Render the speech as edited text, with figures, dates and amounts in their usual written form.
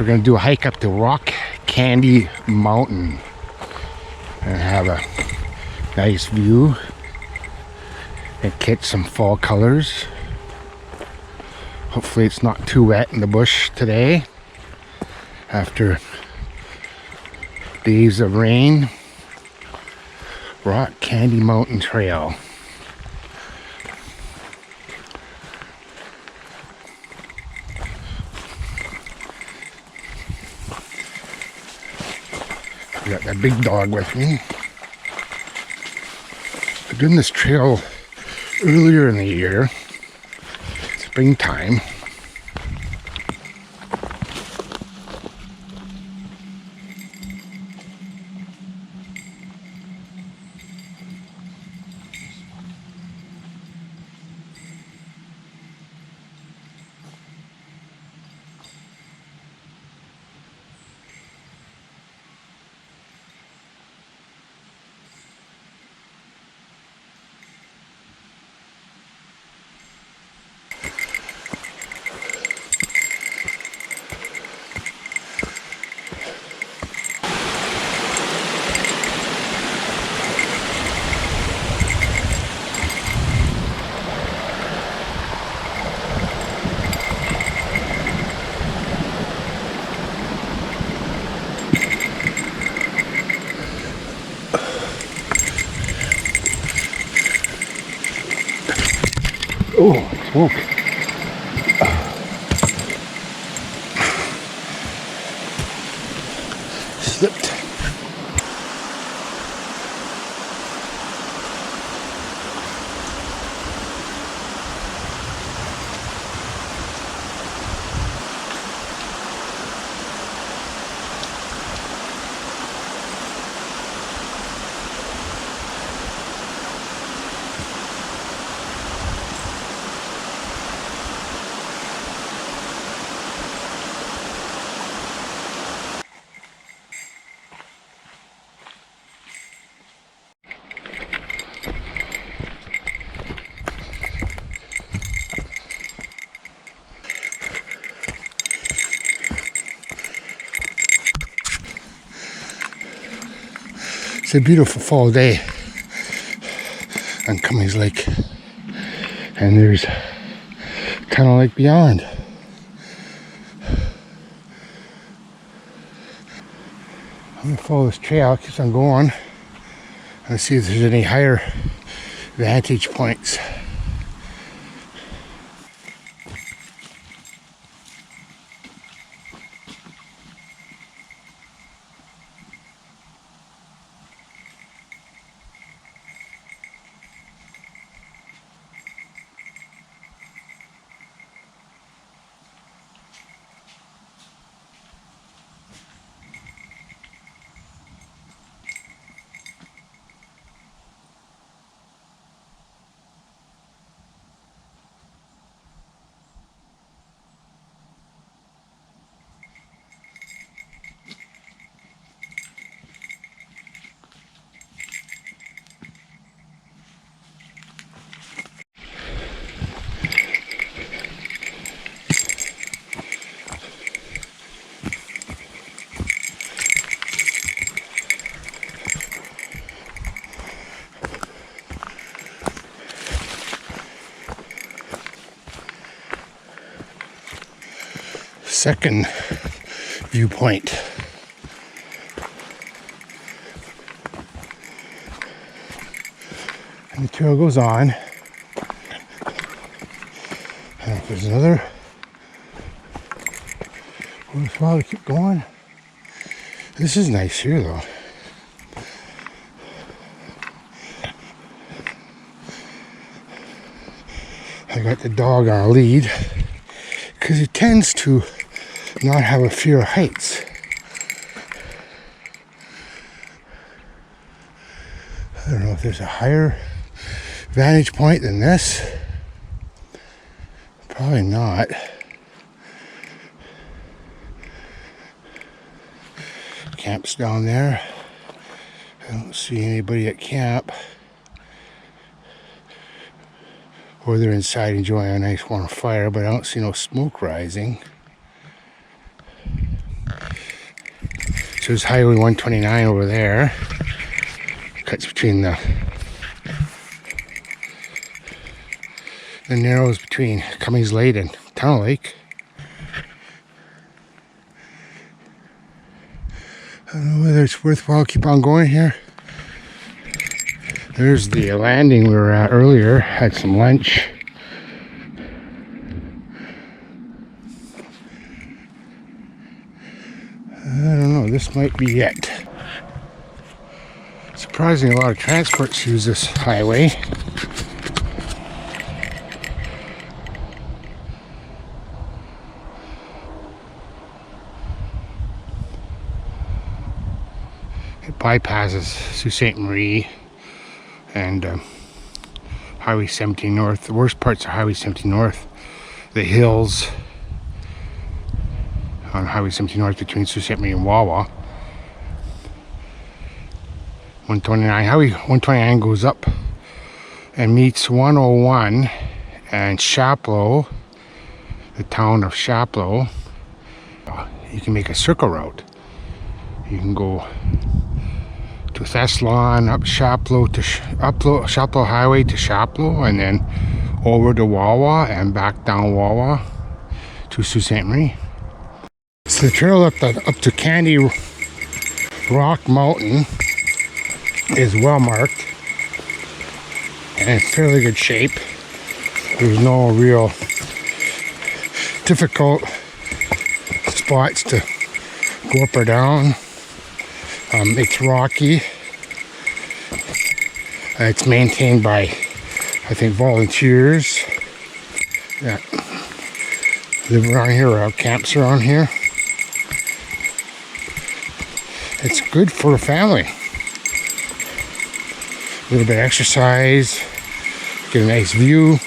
we're gonna do a hike up to Rock Candy Mountain and have a nice view and catch some fall colors. Hopefully it's not too wet in the bush today after days of rain. Rock Candy Mountain Trail. I got that big dog with me. I've done this trail earlier in the year, springtime. Oh, smoke. Slipped. It's a beautiful fall day on Cummings Lake, and there's Tunnel Lake beyond. I'm gonna follow this trail, keeps on going, and see if there's any higher vantage points. Second viewpoint. And the trail goes on. And if there's another worthwhile to keep going. This is nice here though. I got the dog on a lead because he tends to not have a fear of heights. I don't know if there's a higher vantage point than this. Probably not. Camp's down there. I don't see anybody at camp. Or they're inside enjoying a nice warm fire, but I don't see no smoke rising. So there's Highway 129 over there. Cuts between the narrows between Cummings Lake and Tunnel Lake. I don't know whether it's worthwhile keep on going here. There's the landing we were at earlier. Had some lunch. I don't know, this might be it. Surprisingly, a lot of transports use this highway. It bypasses Sault Ste. Marie and Highway 17 North. The worst parts of Highway 17 North, the hills on Highway 17 North between Sault Ste. Marie and Wawa. 129, Highway 129 goes up and meets 101 and Chapleau, the town of Chapleau. You can make a circle route. You can go to Thessalon, up Chapleau to Chapleau Highway to Chapleau, and then over to Wawa and back down Wawa to Sault Ste. Marie. So the trail up to Candy Rock Mountain is well marked and in fairly good shape. There's no real difficult spots to go up or down. It's rocky. It's maintained by, I think, volunteers that live around here or have camps around here. It's good for a family. A little bit of exercise, get a nice view.